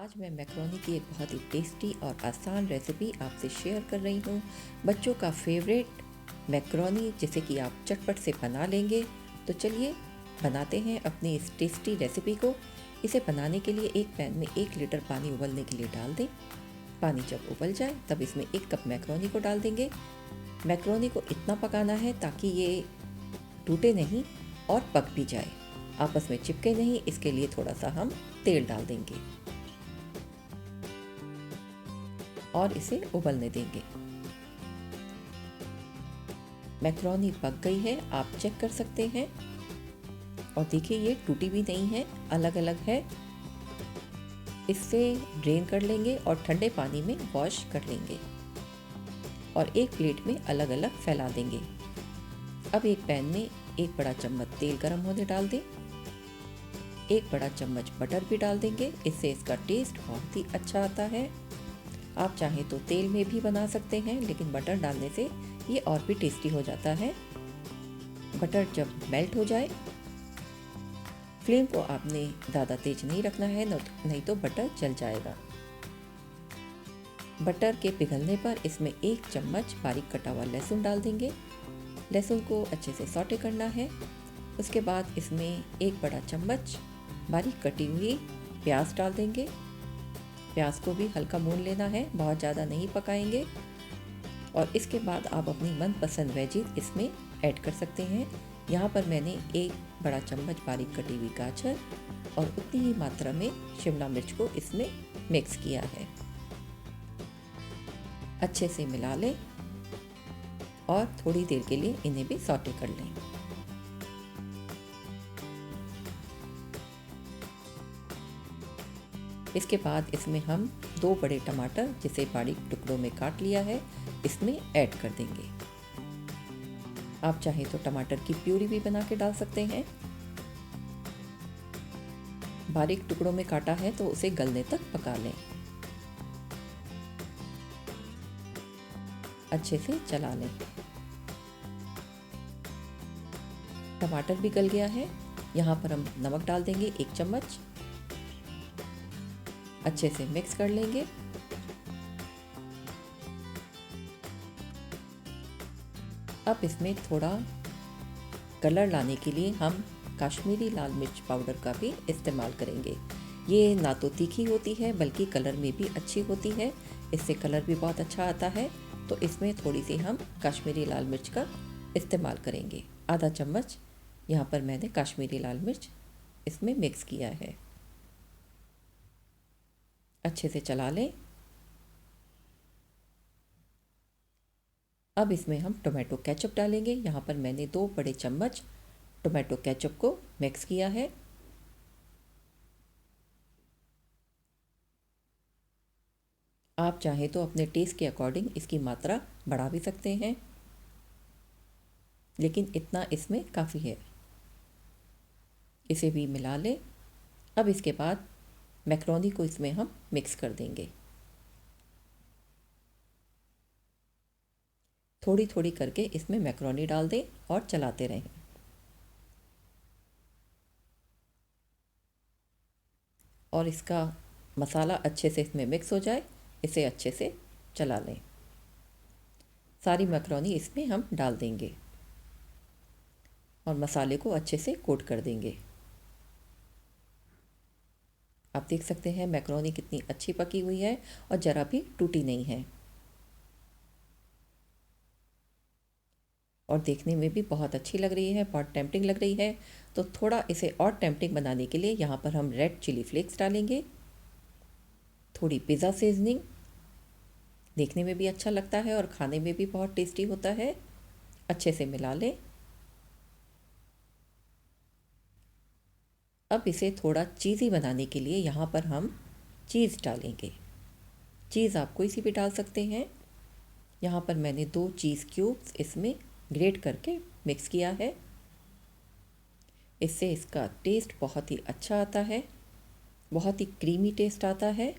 आज मैं मैक्रोनी की एक बहुत ही टेस्टी और आसान रेसिपी आपसे शेयर कर रही हूँ। बच्चों का फेवरेट मैक्रोनी जिसे कि आप चटपट से बना लेंगे। तो चलिए बनाते हैं अपनी इस टेस्टी रेसिपी को। इसे बनाने के लिए एक पैन में 1 लीटर पानी उबलने के लिए डाल दें। पानी जब उबल जाए तब इसमें 1 कप मैक्रोनी को डाल देंगे। मैक्रोनी को इतना पकाना है ताकि ये टूटे नहीं और पक भी जाए, आपस में चिपके नहीं। इसके लिए थोड़ा सा हम तेल डाल देंगे और इसे उबलने देंगे। मैक्रोनी पक गई है, आप चेक कर सकते हैं। और देखिए ये टूटी भी नहीं है, अलग अलग है। इससे ड्रेन कर लेंगे और ठंडे पानी में वॉश कर लेंगे और एक प्लेट में अलग अलग फैला देंगे। अब एक पैन में 1 बड़ा चम्मच तेल गरम होने डाल दें। 1 बड़ा चम्मच बटर भी डाल देंगे, इससे इसका टेस्ट बहुत ही अच्छा आता है। आप चाहें तो तेल में भी बना सकते हैं, लेकिन बटर डालने से ये और भी टेस्टी हो जाता है। बटर जब मेल्ट हो जाए, फ्लेम को आपने ज़्यादा तेज नहीं रखना है, नहीं तो बटर जल जाएगा। बटर के पिघलने पर इसमें 1 चम्मच बारीक कटा हुआ लहसुन डाल देंगे। लहसुन को अच्छे से सौटे करना है। उसके बाद इसमें 1 बड़ा चम्मच बारीक कटी हुई प्याज डाल देंगे। प्याज को भी हल्का भून लेना है, बहुत ज़्यादा नहीं पकाएंगे। और इसके बाद आप अपनी मनपसंद वेजीज इसमें ऐड कर सकते हैं। यहाँ पर मैंने 1 बड़ा चम्मच बारीक कटी हुई गाजर और उतनी ही मात्रा में शिमला मिर्च को इसमें मिक्स किया है। अच्छे से मिला लें और थोड़ी देर के लिए इन्हें भी सौटे कर लें। इसके बाद इसमें हम 2 बड़े टमाटर जिसे बारीक टुकड़ों में काट लिया है इसमें ऐड कर देंगे। आप चाहें तो टमाटर की प्यूरी भी बना के डाल सकते हैं। बारीक टुकड़ों में काटा है तो उसे गलने तक पका लें। अच्छे से चला लें। टमाटर भी गल गया है। यहाँ पर हम नमक डाल देंगे 1 चम्मच। अच्छे से मिक्स कर लेंगे। अब इसमें थोड़ा कलर लाने के लिए हम कश्मीरी लाल मिर्च पाउडर का भी इस्तेमाल करेंगे। ये ना तो तीखी होती है बल्कि कलर में भी अच्छी होती है, इससे कलर भी बहुत अच्छा आता है। तो इसमें थोड़ी सी हम कश्मीरी लाल मिर्च का इस्तेमाल करेंगे। आधा चम्मच यहाँ पर मैंने कश्मीरी लाल मिर्च इसमें मिक्स किया है। अच्छे से चला लें। अब इसमें हम टोमेटो केचप डालेंगे। यहाँ पर मैंने 2 बड़े चम्मच टोमेटो केचप को मिक्स किया है। आप चाहें तो अपने टेस्ट के अकॉर्डिंग इसकी मात्रा बढ़ा भी सकते हैं, लेकिन इतना इसमें काफ़ी है। इसे भी मिला लें। अब इसके बाद मैक्रोनी को इसमें हम मिक्स कर देंगे। थोड़ी थोड़ी करके इसमें मैक्रोनी डाल दें और चलाते रहें। और इसका मसाला अच्छे से इसमें मिक्स हो जाए, इसे अच्छे से चला लें। सारी मैक्रोनी इसमें हम डाल देंगे और मसाले को अच्छे से कोट कर देंगे। आप देख सकते हैं मैक्रोनी कितनी अच्छी पकी हुई है और ज़रा भी टूटी नहीं है और देखने में भी बहुत अच्छी लग रही है, बहुत टेम्पटिंग लग रही है। तो थोड़ा इसे और टेम्पटिंग बनाने के लिए यहाँ पर हम रेड चिली फ्लेक्स डालेंगे, थोड़ी पिज़्ज़ा सीजनिंग। देखने में भी अच्छा लगता है और खाने में भी बहुत टेस्टी होता है। अच्छे से मिला लें। अब इसे थोड़ा चीज़ी बनाने के लिए यहाँ पर हम चीज़ डालेंगे। चीज़ आप कोई सी भी डाल सकते हैं। यहाँ पर मैंने 2 चीज़ क्यूब्स इसमें ग्रेट करके मिक्स किया है। इससे इसका टेस्ट बहुत ही अच्छा आता है, बहुत ही क्रीमी टेस्ट आता है।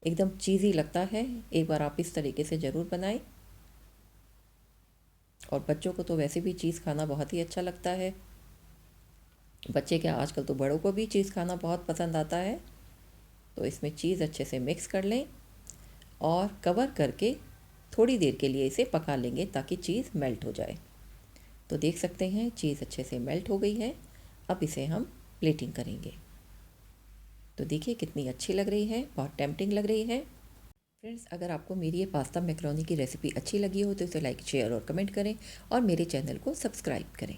एकदम चीज़ी लगता है। एक बार आप इस तरीके से ज़रूर बनाएं। और बच्चों को तो वैसे भी चीज़ खाना बहुत ही अच्छा लगता है। बच्चे क्या, आजकल तो बड़ों को भी चीज़ खाना बहुत पसंद आता है। तो इसमें चीज़ अच्छे से मिक्स कर लें और कवर करके थोड़ी देर के लिए इसे पका लेंगे ताकि चीज़ मेल्ट हो जाए। तो देख सकते हैं चीज़ अच्छे से मेल्ट हो गई है। अब इसे हम प्लेटिंग करेंगे। तो देखिए कितनी अच्छी लग रही है, बहुत टेम्पटिंग लग रही है। फ्रेंड्स, अगर आपको मेरी ये पास्ता मैकरोनी की रेसिपी अच्छी लगी हो तो इसे लाइक, शेयर और कमेंट करें और मेरे चैनल को सब्सक्राइब करें।